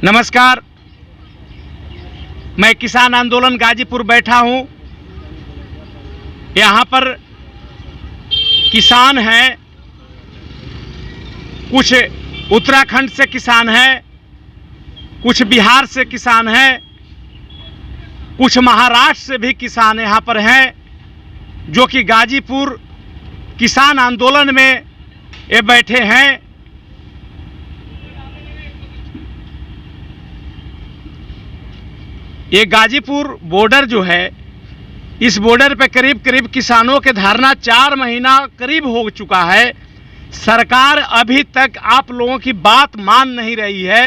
नमस्कार, मैं किसान आंदोलन गाजीपुर बैठा हूं। यहां पर किसान हैं, कुछ उत्तराखंड से किसान हैं, कुछ बिहार से किसान हैं, कुछ महाराष्ट्र से भी किसान यहां पर हैं, जो कि गाजीपुर किसान आंदोलन में ये बैठे हैं। ये गाजीपुर बॉर्डर जो है, इस बॉर्डर पे करीब किसानों के धरना 4 महीना करीब हो चुका है। सरकार अभी तक आप लोगों की बात मान नहीं रही है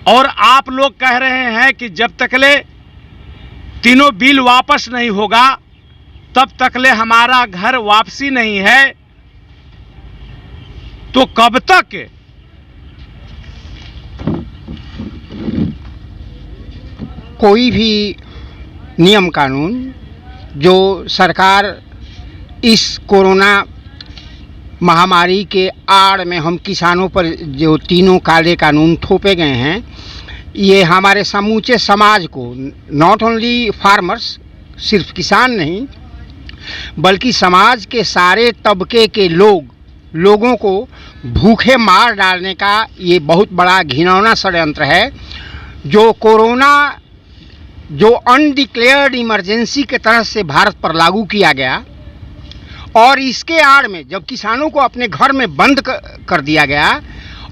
और आप लोग कह रहे हैं कि जब तकले तीनों बिल वापस नहीं होगा तब तकले हमारा घर वापसी नहीं है। तो कब तक कोई भी नियम कानून जो सरकार इस कोरोना महामारी के आड़ में हम किसानों पर जो तीनों काले कानून थोपे गए हैं, ये हमारे समूचे समाज को, नॉट ओनली फार्मर्स, सिर्फ किसान नहीं बल्कि समाज के सारे तबके के लोगों को भूखे मार डालने का ये बहुत बड़ा घिनौना षड्यंत्र है। जो कोरोना जो अनडिक्लेयर्ड इमरजेंसी के तरह से भारत पर लागू किया गया और इसके आड़ में जब किसानों को अपने घर में बंद कर दिया गया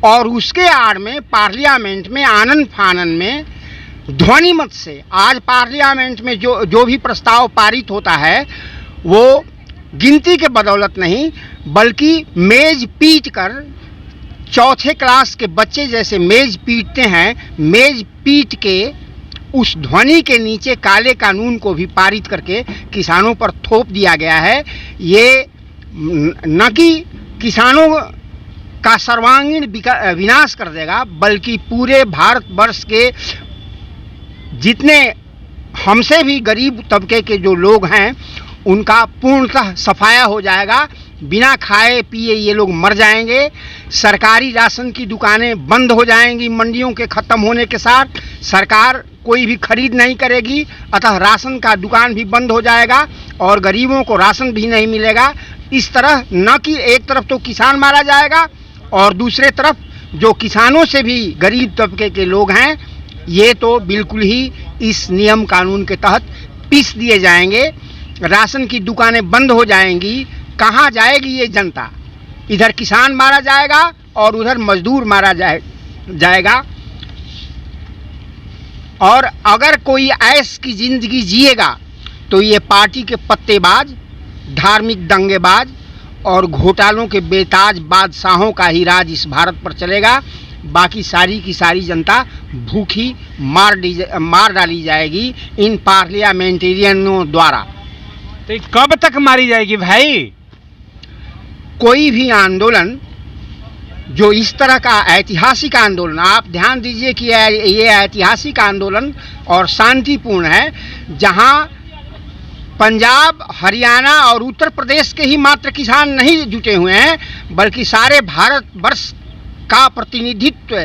और उसके आड़ में पार्लियामेंट में आनन फानन में ध्वनि मत से आज पार्लियामेंट में जो भी प्रस्ताव पारित होता है वो गिनती के बदौलत नहीं बल्कि मेज पीट कर, चौथे क्लास के बच्चे जैसे मेज पीटते हैं, मेज पीट के उस ध्वनि के नीचे काले कानून को भी पारित करके किसानों पर थोप दिया गया है। ये न कि किसानों का सर्वांगीण विनाश कर देगा बल्कि पूरे भारतवर्ष के जितने हमसे भी गरीब तबके के जो लोग हैं उनका पूर्णतः सफाया हो जाएगा। बिना खाए पिए ये लोग मर जाएंगे। सरकारी राशन की दुकानें बंद हो जाएंगी। मंडियों के ख़त्म होने के साथ सरकार कोई भी खरीद नहीं करेगी, अतः राशन का दुकान भी बंद हो जाएगा और गरीबों को राशन भी नहीं मिलेगा। इस तरह न कि एक तरफ तो किसान मारा जाएगा और दूसरे तरफ जो किसानों से भी गरीब तबके के लोग हैं ये तो बिल्कुल ही इस नियम कानून के तहत पीस दिए जाएंगे। राशन की दुकानें बंद हो जाएंगी। कहाँ जाएगी ये जनता? इधर किसान मारा जाएगा और उधर मजदूर मारा जाएगा। और अगर कोई ऐश की जिंदगी जिएगा तो ये पार्टी के पत्तेबाज, धार्मिक दंगेबाज और घोटालों के बेताज बादशाहों का ही राज इस भारत पर चलेगा। बाकी सारी की सारी जनता भूखी मार डाली जाएगी इन पार्लियामेंटेरियनों द्वारा। तो कब तक मारी जाएगी भाई? कोई भी आंदोलन जो इस तरह का ऐतिहासिक आंदोलन, आप ध्यान दीजिए कि ये ऐतिहासिक आंदोलन और शांतिपूर्ण है, जहां पंजाब, हरियाणा और उत्तर प्रदेश के ही मात्र किसान नहीं जुटे हुए हैं बल्कि सारे भारतवर्ष का प्रतिनिधित्व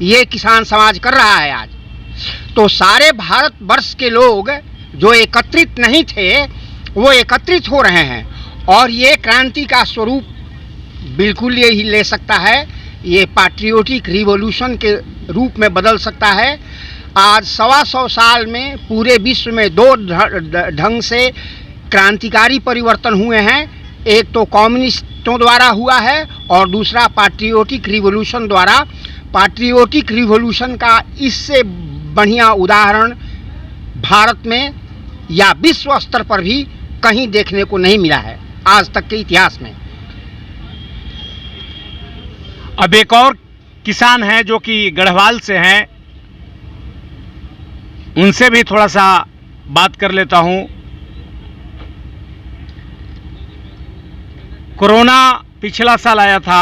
ये किसान समाज कर रहा है आज। तो सारे भारतवर्ष के लोग जो एकत्रित नहीं थे वो एकत्रित हो रहे हैं और ये क्रांति का स्वरूप बिल्कुल ये ही ले सकता है। ये पैट्रियोटिक रिवॉल्यूशन के रूप में बदल सकता है। आज 125 साल में पूरे विश्व में 2 ढंग से क्रांतिकारी परिवर्तन हुए हैं। एक तो कम्युनिस्टों द्वारा हुआ है और दूसरा पैट्रियोटिक रिवॉल्यूशन द्वारा। पैट्रियोटिक रिवॉल्यूशन का इससे बढ़िया उदाहरण भारत में या विश्व स्तर पर भी कहीं देखने को नहीं मिला है आज तक के इतिहास में। अब एक और किसान हैं जो कि गढ़वाल से हैं, उनसे भी थोड़ा सा बात कर लेता हूं। कोरोना पिछला साल आया था,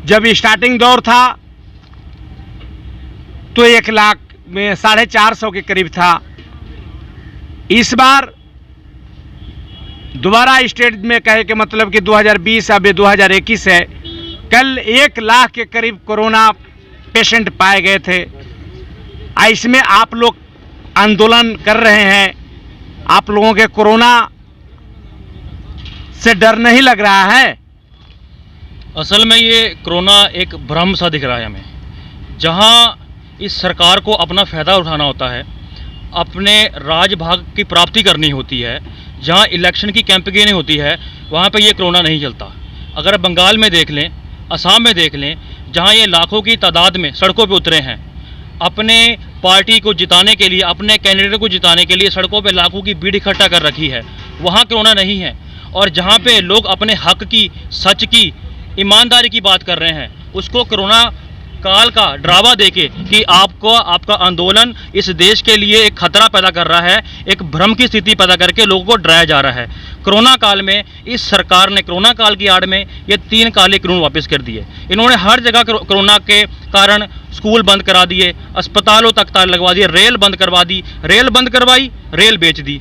जब स्टार्टिंग दौर था तो 1 लाख में 450 के करीब था। इस बार दोबारा स्टेट में कहे कि मतलब कि 2020 अब 2021 है, कल 1 लाख के करीब कोरोना पेशेंट पाए गए थे। इसमें आप लोग आंदोलन कर रहे हैं, आप लोगों के कोरोना से डर नहीं लग रहा है? असल में ये कोरोना एक भ्रम सा दिख रहा है हमें, जहां इस सरकार को अपना फ़ायदा उठाना होता है, अपने राज भाग की प्राप्ति करनी होती है, जहां इलेक्शन की कैंपेनिंग होती है, वहां पे ये कोरोना नहीं चलता। अगर बंगाल में देख लें, असम में देख लें, जहां ये लाखों की तादाद में सड़कों पे उतरे हैं, अपने पार्टी को जिताने के लिए, अपने कैंडिडेट को जिताने के लिए सड़कों पे लाखों की भीड़ इकट्ठा कर रखी है, वहाँ कोरोना नहीं है। और जहाँ पे लोग अपने हक की, सच की, ईमानदारी की बात कर रहे हैं, उसको कोरोना काल का ड्रावा देके कि आपका आंदोलन इस देश के लिए एक खतरा पैदा कर रहा है, एक भ्रम की स्थिति पैदा करके लोगों को डराया जा रहा है। कोरोना काल में इस सरकार ने कोरोना काल की आड़ में ये 3 काले कानून वापस कर दिए। इन्होंने हर जगह कोरोना के कारण स्कूल बंद करा दिए, अस्पतालों तक ताले लगवा दिए, रेल बंद करवा दी, रेल बंद करवाई, रेल बेच दी,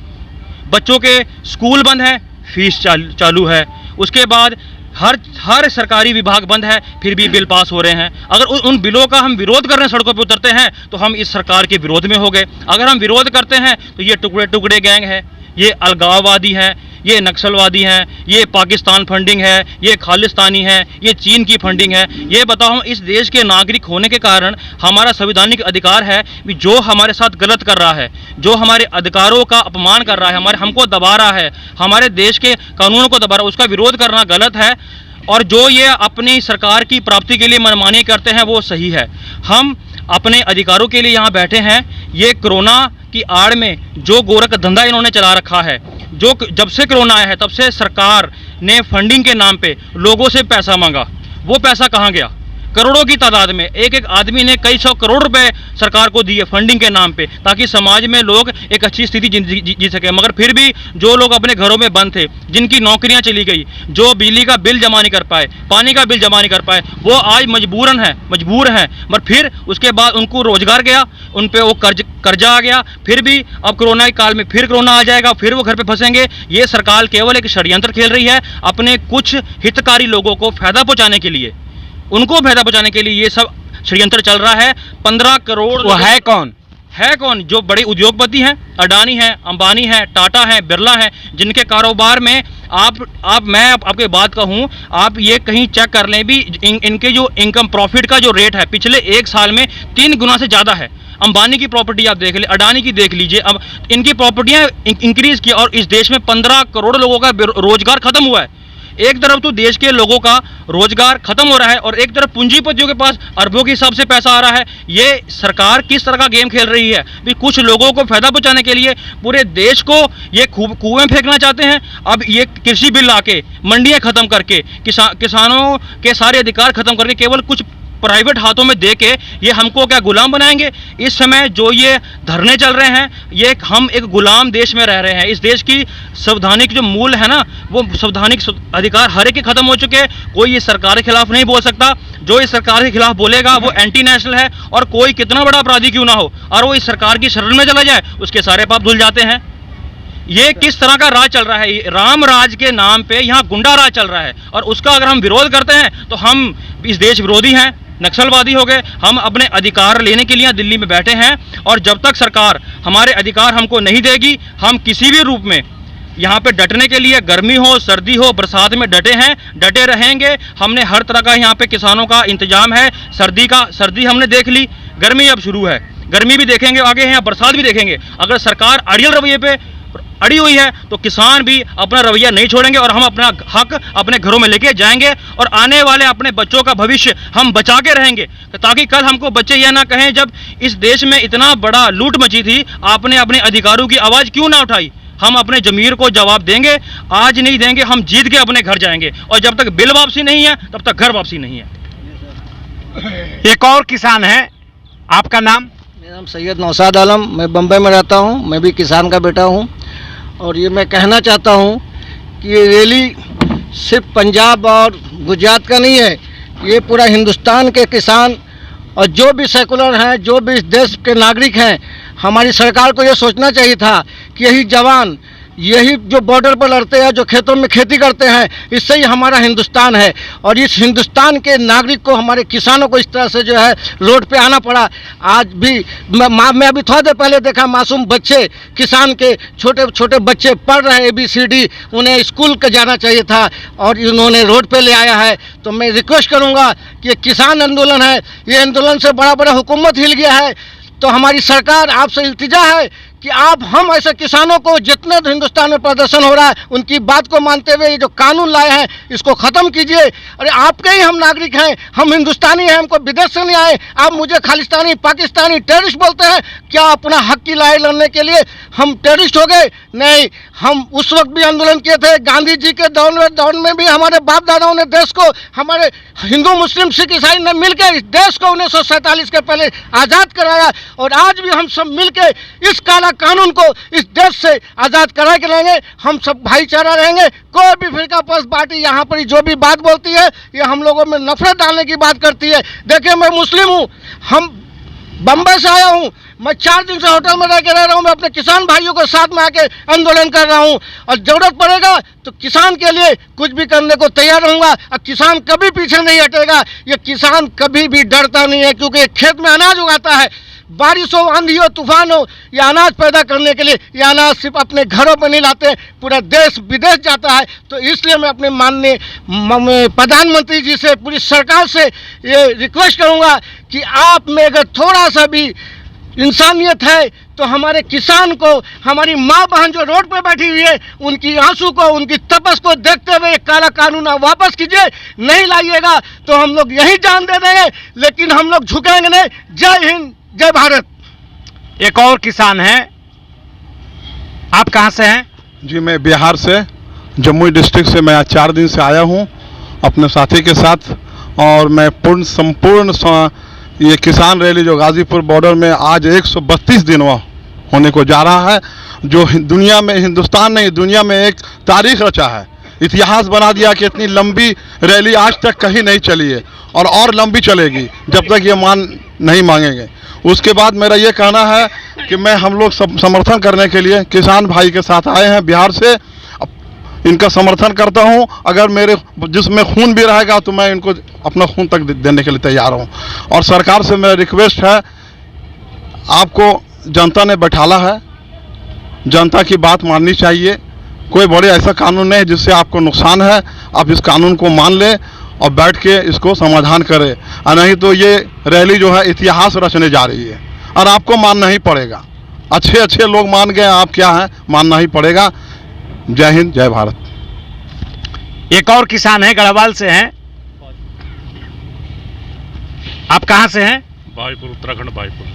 बच्चों के स्कूल बंद है, फीस चालू है, उसके बाद हर सरकारी विभाग बंद है, फिर भी बिल पास हो रहे हैं। अगर उन बिलों का हम विरोध करने सड़कों पर उतरते हैं तो हम इस सरकार के विरोध में हो गए। अगर हम विरोध करते हैं तो ये टुकड़े टुकड़े गैंग है, ये अलगाववादी हैं, ये नक्सलवादी हैं, ये पाकिस्तान फंडिंग है, ये खालिस्तानी है, ये चीन की फंडिंग है। ये बताओ, हम इस देश के नागरिक होने के कारण हमारा संवैधानिक अधिकार है कि जो हमारे साथ गलत कर रहा है, जो हमारे अधिकारों का अपमान कर रहा है, हमको दबा रहा है, हमारे देश के कानूनों को दबा रहा है, उसका विरोध करना गलत है। और जो ये अपनी सरकार की प्राप्ति के लिए मनमानी करते हैं वो सही है। हम अपने अधिकारों के लिए यहाँ बैठे हैं। ये कोरोना की आड़ में जो गोरख धंधा इन्होंने चला रखा है, जो जब से कोरोना आया है तब से सरकार ने फंडिंग के नाम पे लोगों से पैसा मांगा, वो पैसा कहाँ गया? करोड़ों की तादाद में एक आदमी ने कई 100 करोड़ रुपए सरकार को दिए फंडिंग के नाम पे, ताकि समाज में लोग एक अच्छी स्थिति जी सके। मगर फिर भी जो लोग अपने घरों में बंद थे, जिनकी नौकरियां चली गई, जो बिजली का बिल जमा नहीं कर पाए, पानी का बिल जमा नहीं कर पाए, वो आज मजबूर हैं। मगर फिर उसके बाद उनको रोजगार गया, उन पे वो कर्जा आ गया, फिर भी अब कोरोना के काल में फिर कोरोना आ जाएगा, फिर वो घर पे फंसेंगे। ये सरकार केवल एक षड्यंत्र खेल रही है अपने कुछ हितकारी लोगों को फायदा पहुंचाने के लिए, उनको फायदा पहुंचाने के लिए ये सब षड्यंत्र चल रहा है। 15 करोड़ वो है कौन? जो बड़े उद्योगपति हैं, अडानी हैं, अंबानी हैं, टाटा हैं, बिरला हैं, जिनके कारोबार में मैं आपके बात कहूँ, आप ये कहीं चेक कर लें भी, इनके जो इनकम प्रॉफिट का जो रेट है पिछले 1 साल में 3 गुना से ज़्यादा है। अंबानी की प्रॉपर्टी आप देख ले, अडानी की देख लीजिए, अब इनकी प्रॉपर्टियाँ इंक्रीज की और इस देश में 15 करोड़ लोगों का रोजगार खत्म हुआ है। एक तरफ तो देश के लोगों का रोजगार खत्म हो रहा है और एक तरफ पूंजीपतियों के पास अरबों के हिसाब से पैसा आ रहा है। ये सरकार किस तरह का गेम खेल रही है भी, कुछ लोगों को फायदा पहुंचाने के लिए पूरे देश को ये कुएं फेंकना चाहते हैं। अब ये कृषि बिल लाके, मंडियां खत्म करके, किसानों के सारे अधिकार खत्म करके केवल कुछ प्राइवेट हाथों में देके ये हमको क्या गुलाम बनाएंगे? इस समय जो ये धरने चल रहे हैं, ये हम एक गुलाम देश में रह रहे हैं। इस देश की संवैधानिक जो मूल है ना, वो संवैधानिक अधिकार हर एक के खत्म हो चुके हैं। कोई इस सरकार के खिलाफ नहीं बोल सकता। जो इस सरकार के खिलाफ बोलेगा वो एंटी नेशनल है, और कोई कितना बड़ा अपराधी क्यों ना हो, और वो इस सरकार की शरण में चला जाए, उसके सारे पाप धुल जाते हैं। ये किस तरह का राज चल रहा है? राम राज के नाम पे यहाँ गुंडा राज चल रहा है, और उसका अगर हम विरोध करते हैं तो हम इस देश विरोधी हैं, नक्सलवादी हो गए। हम अपने अधिकार लेने के लिए दिल्ली में बैठे हैं, और जब तक सरकार हमारे अधिकार हमको नहीं देगी, हम किसी भी रूप में यहाँ पे डटने के लिए, गर्मी हो, सर्दी हो, बरसात में डटे हैं, डटे रहेंगे। हमने हर तरह का यहाँ पे किसानों का इंतजाम है। सर्दी हमने देख ली, गर्मी अब शुरू है, गर्मी भी देखेंगे आगे हैं, बरसात भी देखेंगे। अगर सरकार अड़ियल रवैये पे अड़ी हुई है तो किसान भी अपना रवैया नहीं छोड़ेंगे, और हम अपना हक अपने घरों में लेके जाएंगे, और आने वाले अपने बच्चों का भविष्य हम बचा के रहेंगे, ताकि कल हमको बच्चे यह ना कहें जब इस देश में इतना बड़ा लूट मची थी, आपने अपने अधिकारों की आवाज़ क्यों ना उठाई। हम अपने जमीर को जवाब देंगे, आज नहीं देंगे, हम जीत के अपने घर जाएंगे, और जब तक बिल वापसी नहीं है तब तक घर वापसी नहीं है। एक और किसान है, आपका नाम? मेरा नाम सैयद नौशाद आलम, मैं बम्बई में रहता हूँ, मैं भी किसान का बेटा हूँ। और ये मैं कहना चाहता हूँ कि ये रैली सिर्फ पंजाब और गुजरात का नहीं है, ये पूरा हिंदुस्तान के किसान और जो भी सेकुलर हैं, जो भी इस देश के नागरिक हैं, हमारी सरकार को ये सोचना चाहिए था कि यही जवान, यही जो बॉर्डर पर लड़ते हैं, जो खेतों में खेती करते हैं, इससे ही हमारा हिंदुस्तान है। और इस हिंदुस्तान के नागरिक को, हमारे किसानों को इस तरह से जो है रोड पे आना पड़ा। आज भी मैं अभी थोड़ा देर पहले देखा, मासूम बच्चे, किसान के छोटे छोटे बच्चे पढ़ रहे ABCD, उन्हें स्कूल का जाना चाहिए था और इन्होंने रोड पे ले आया है। तो मैं रिक्वेस्ट करूँगा कि ये किसान आंदोलन है, ये आंदोलन से बड़ा बड़ा हुकूमत हिल गया है। तो हमारी सरकार आपसे इल्तिजा है कि आप हम ऐसे किसानों को, जितने हिंदुस्तान में प्रदर्शन हो रहा है, उनकी बात को मानते हुए ये जो कानून लाए हैं इसको ख़त्म कीजिए। अरे आपके ही हम नागरिक हैं, हम हिंदुस्तानी हैं, हमको विदेश से नहीं आए। आप मुझे खालिस्तानी, पाकिस्तानी, टेररिस्ट बोलते हैं। क्या अपना हक की लड़ाई लड़ने के लिए हम टेररिस्ट हो गए? नहीं, हम उस वक्त भी आंदोलन किए थे। गांधी जी के दौर में भी हमारे बाप दादाओं ने देश को, हमारे हिंदू, मुस्लिम, सिख, ईसाई ने मिलकर इस देश को 1947 के पहले आज़ाद कराया। और आज भी हम सब मिलकर इस काला कानून को इस देश से आज़ाद करा के रहेंगे। हम सब भाईचारा रहेंगे। कोई भी फिरका परस्त पार्टी यहाँ पर जो भी बात बोलती है, ये हम लोगों में नफरत डालने की बात करती है। देखिए, मैं मुस्लिम हूँ, हम बम्बई से आया हूँ, मैं 4 दिन से होटल में रह के रह रहा हूँ। मैं अपने किसान भाइयों के साथ में आके आंदोलन कर रहा हूँ और ज़रूरत पड़ेगा तो किसान के लिए कुछ भी करने को तैयार रहूँगा। और किसान कभी पीछे नहीं हटेगा। ये किसान कभी भी डरता नहीं है, क्योंकि खेत में अनाज उगाता है। बारिश हो, आंधी हो, तूफान हो, ये अनाज पैदा करने के लिए, ये अनाज सिर्फ अपने घरों पर नहीं लाते, पूरा देश विदेश जाता है। तो इसलिए मैं अपने माननीय प्रधानमंत्री जी से, पूरी सरकार से ये रिक्वेस्ट करूँगा कि आप में अगर थोड़ा सा भी इंसानियत है तो हमारे किसान को, हमारी माँ बहन जो रोड पर बैठी हुई है, उनकी आंसू को, उनकी तपस को देखते हुए काला कानून वापस कीजिए। नहीं लाइएगा तो हम लोग यही जान दे देंगे, लेकिन हम लोग झुकेंगे नहीं। जय हिंद, जय भारत। एक और किसान है, आप कहाँ से हैं? जी, मैं बिहार से, जमुई डिस्ट्रिक्ट से। मैं आज 4 दिन से आया हूँ अपने साथी के साथ, और मैं संपूर्ण ये किसान रैली जो गाजीपुर बॉर्डर में आज 132 दिन होने को जा रहा है, जो दुनिया में, हिंदुस्तान नहीं दुनिया में एक तारीख रचा है, इतिहास बना दिया कि इतनी लंबी रैली आज तक कहीं नहीं चली है और लंबी चलेगी जब तक ये नहीं मांगेंगे। उसके बाद मेरा ये कहना है कि मैं हम लोग सब समर्थन करने के लिए किसान भाई के साथ आए हैं बिहार से, इनका समर्थन करता हूं। अगर मेरे जिसमें खून भी रहेगा तो मैं इनको अपना खून तक देने के लिए तैयार हूं। और सरकार से मेरा रिक्वेस्ट है, आपको जनता ने बैठाला है, जनता की बात माननी चाहिए। कोई बड़े ऐसा कानून नहीं जिससे आपको नुकसान है, आप इस कानून को मान लें और बैठ के इसको समाधान करें। और नहीं तो ये रैली जो है इतिहास रचने जा रही है और आपको मानना ही पड़ेगा। अच्छे अच्छे लोग मान गए, आप क्या हैं, मानना ही पड़ेगा। जय हिंद, जय भारत। एक और किसान है, गढ़वाल से हैं, आप कहाँ से हैं? भाईपुर, उत्तराखंड, भाईपुर।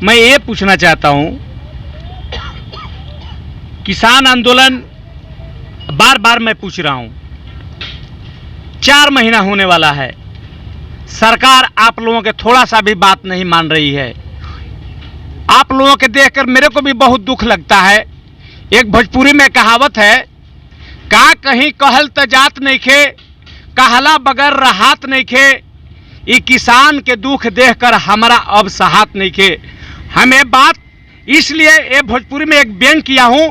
मैं ये पूछना चाहता हूँ, किसान आंदोलन बार बार मैं पूछ रहा हूँ, 4 महीना होने वाला है, सरकार आप लोगों के थोड़ा सा भी बात नहीं मान रही है। आप लोगों के देखकर मेरे को भी बहुत दुख लगता है। एक भोजपुरी में कहावत है, का कहीं कहल त जात नहीं खे, कहला बगैर राहत नहीं खे, ये किसान के दुख देखकर हमारा अब सहात नहीं खे। हम ये बात इसलिए ये भोजपुरी में एक व्यंग किया हूँ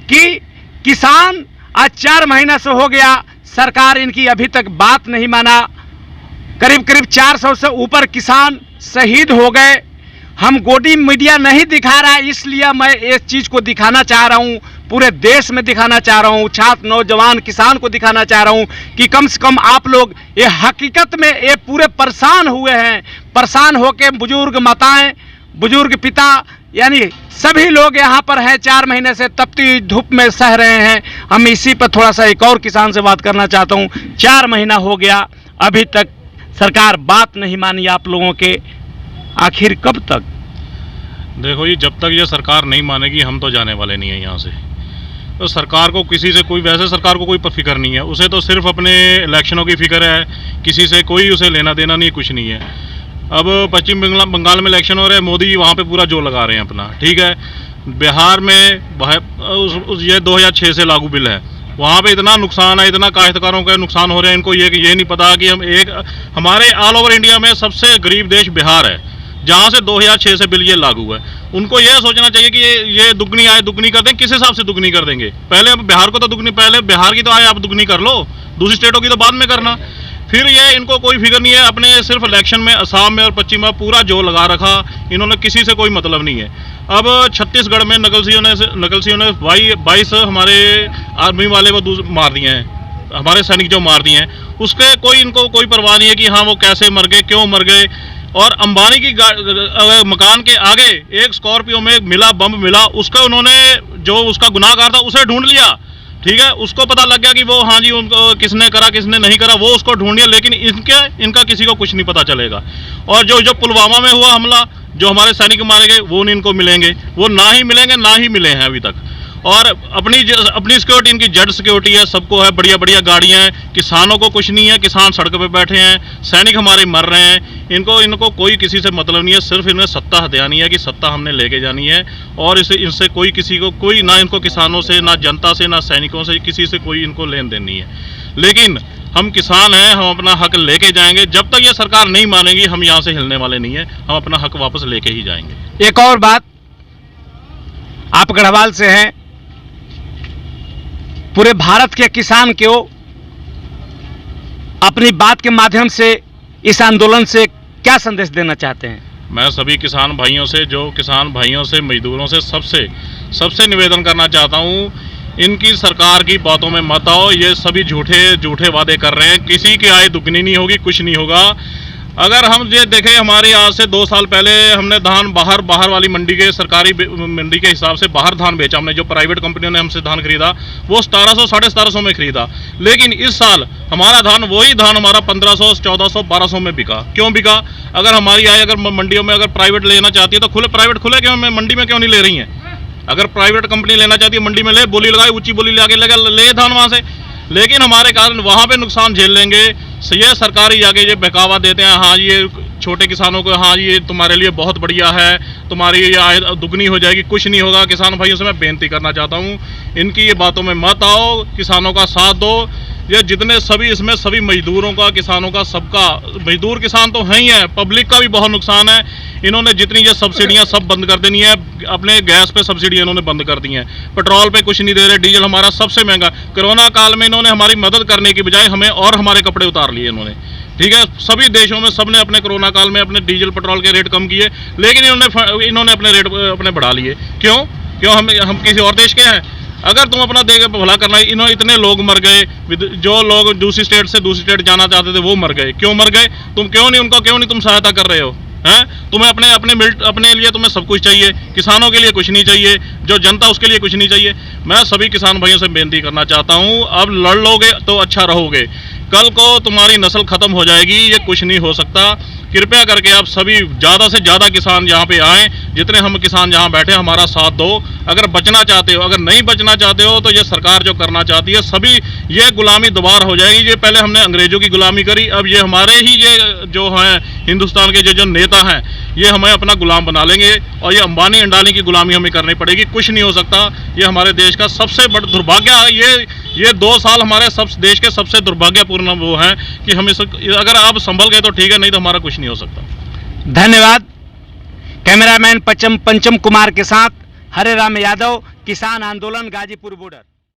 कि किसान आज 4 महीना से हो गया, सरकार इनकी अभी तक बात नहीं माना। करीब करीब 400 से ऊपर किसान शहीद हो गए। हम गोदी मीडिया नहीं दिखा रहा है, इसलिए मैं इस चीज़ को दिखाना चाह रहा हूँ, पूरे देश में दिखाना चाह रहा हूँ, छात्र, नौजवान, किसान को दिखाना चाह रहा हूँ कि कम से कम आप लोग ये हकीकत में ये पूरे परेशान हुए हैं। परेशान होकर बुजुर्ग माताएं, बुजुर्ग पिता, यानी सभी लोग यहाँ पर हैं, 4 महीने से तपती धूप में सह रहे हैं। हम इसी पर थोड़ा सा एक और किसान से बात करना चाहता हूँ। 4 महीना हो गया, अभी तक सरकार बात नहीं मानी आप लोगों के, आखिर कब तक? देखो जी, जब तक ये सरकार नहीं मानेगी हम तो जाने वाले नहीं हैं यहाँ से। तो सरकार को किसी से कोई, वैसे सरकार को कोई फिक्र नहीं है, उसे तो सिर्फ अपने इलेक्शनों की फिक्र है, किसी से कोई उसे लेना देना नहीं, कुछ नहीं है। अब पश्चिम बंगाल में इलेक्शन हो रहे हैं, मोदी जी वहाँ पे पूरा जोर लगा रहे हैं अपना, ठीक है। बिहार में ये 2006 से लागू बिल है, वहाँ पे इतना नुकसान है, इतना काश्तकारों का नुकसान हो रहे हैं, इनको ये नहीं पता कि हमारे ऑल ओवर इंडिया में सबसे गरीब देश बिहार है। जहां से 2006 से बिल ये लागू है। उनको यह सोचना चाहिए कि ये दुगनी आय दुगनी कर दें, किस हिसाब से दुगनी कर देंगे? पहले अब बिहार को तो दुगनी, पहले बिहार की तो आय आप दुगनी कर लो, दूसरी स्टेटों की तो बाद में करना। फिर ये इनको कोई फिक्र नहीं है, अपने सिर्फ इलेक्शन में असम में और पश्चिम में पूरा जोर लगा रखा, इन्होंने किसी से कोई मतलब नहीं है। अब छत्तीसगढ़ में नकलसियों ने 22 हमारे आर्मी वाले को मार दिए हैं, हमारे सैनिक जो मार दिए हैं, उसके इनको कोई परवाह नहीं है कि हाँ वो कैसे मर गए, क्यों मर गए। और अंबानी की मकान के आगे एक स्कॉर्पियो में मिला, बम मिला, उसका उन्होंने जो उसका गुनाहगार था उसे ढूंढ लिया, ठीक है, उसको पता लग गया कि वो हाँ जी उनको किसने करा किसने नहीं करा, वो उसको ढूंढ लिया, लेकिन इनका किसी को कुछ नहीं पता चलेगा। और जो पुलवामा में हुआ हमला, जो हमारे सैनिक मारे गए, वो इनको मिलेंगे, वो ना ही मिलेंगे, ना ही मिले हैं अभी तक। और अपनी सिक्योरिटी इनकी जेड सिक्योरिटी है, सबको है, बढ़िया बढ़िया गाड़ियां हैं, किसानों को कुछ नहीं है, किसान सड़क पे बैठे हैं, सैनिक हमारे मर रहे हैं, इनको कोई किसी से मतलब नहीं है, सिर्फ इन्हें सत्ता हथियानी है कि सत्ता हमने लेके जानी है। और इनसे कोई किसी को कोई ना, इनको किसानों से ना, जनता से ना, सैनिकों से, किसी से कोई इनको लेन देन नहीं है। लेकिन हम किसान हैं, हम अपना हक लेके जाएंगे, जब तक ये सरकार नहीं मानेगी हम यहाँ से हिलने वाले नहीं है, हम अपना हक वापस लेके ही जाएंगे। एक और बात, आप गढ़वाल से हैं, पूरे भारत के किसान को अपनी बात के माध्यम से इस आंदोलन से क्या संदेश देना चाहते हैं? मैं सभी किसान भाइयों से, जो किसान भाइयों से, मजदूरों से, सबसे निवेदन करना चाहता हूं, इनकी सरकार की बातों में मत आओ। ये सभी झूठे वादे कर रहे हैं, किसी की आय दुगनी नहीं होगी, कुछ नहीं होगा। अगर हम ये देखें, हमारे आज से 2 साल पहले हमने धान बाहर वाली मंडी के, सरकारी मंडी के हिसाब से बाहर धान बेचा हमने, जो प्राइवेट कंपनियों ने हमसे धान खरीदा वो 1700 साढ़े 1700 में खरीदा। लेकिन इस साल हमारा धान, वही धान हमारा 1500 1400 1200 में बिका। क्यों बिका? अगर हमारी आय अगर मंडियों में अगर प्राइवेट लेना चाहती है तो प्राइवेट खुले क्यों, मंडी में क्यों नहीं ले रही है? अगर प्राइवेट कंपनी लेना चाहती है मंडी में ले, बोली लगाए, ऊंची बोली ले धान वहां से। लेकिन हमारे कारण वहां पे नुकसान झेल लेंगे। ये सरकारी आगे ये बहकावा देते हैं, हाँ ये छोटे किसानों को, हाँ ये तुम्हारे लिए बहुत बढ़िया है, तुम्हारी ये आय दुगनी हो जाएगी, कुछ नहीं होगा। किसान भाइयों से मैं बेनती करना चाहता हूँ, इनकी ये बातों में मत आओ, किसानों का साथ दो। ये जितने सभी इसमें सभी मजदूरों का, किसानों का, सबका, मजदूर किसान तो हैं ही है, पब्लिक का भी बहुत नुकसान है। इन्होंने जितनी ये सब्सिडियां सब बंद कर देनी है, अपने गैस पे सब्सिडी इन्होंने बंद कर दी हैं, पेट्रोल पे कुछ नहीं दे रहे, डीजल हमारा सबसे महंगा। कोरोना काल में इन्होंने हमारी मदद करने की बजाय हमें और हमारे कपड़े उतार लिए इन्होंने, ठीक है। सभी देशों में सबने अपने कोरोना काल में अपने डीजल पेट्रोल के रेट कम किए, लेकिन इन्होंने अपने रेट अपने बढ़ा लिए। क्यों हम किसी और देश के हैं? अगर तुम अपना देश भला करना, इन्होंने इतने लोग मर गए, जो लोग दूसरी स्टेट से दूसरी स्टेट जाना चाहते थे वो मर गए। क्यों मर गए? तुम क्यों नहीं तुम सहायता कर रहे हो? हैं? तुम्हें अपने लिए तुम्हें सब कुछ चाहिए, किसानों के लिए कुछ नहीं चाहिए, जो जनता उसके लिए कुछ नहीं चाहिए। मैं सभी किसान भाइयों से बेनती करना चाहता हूं, अब लड़ लोगे तो अच्छा रहोगे, कल को तुम्हारी नस्ल खत्म हो जाएगी, ये कुछ नहीं हो सकता। कृपया करके आप सभी ज़्यादा से ज़्यादा किसान यहाँ पे आएँ, जितने हम किसान यहाँ बैठे हमारा साथ दो। अगर बचना चाहते हो, अगर नहीं बचना चाहते हो तो ये सरकार जो करना चाहती है, सभी ये गुलामी दोबारा हो जाएगी। ये पहले हमने अंग्रेजों की गुलामी करी, अब ये हमारे ही ये जो हैं हिंदुस्तान के जो नेता हैं, ये हमें अपना गुलाम बना लेंगे और ये अंबानी अंडानी की गुलामी हमें करनी पड़ेगी। कुछ नहीं हो सकता। ये हमारे देश का सबसे बड़ा दुर्भाग्य है। ये 2 साल हमारे देश के सबसे दुर्भाग्यपूर्ण वो हैं कि हम अगर आप संभल गए तो ठीक है, नहीं तो हमारा कुछ नहीं हो सकता। धन्यवाद। कैमरामैन पंचम कुमार के साथ हरे राम यादव, किसान आंदोलन गाजीपुर बॉर्डर।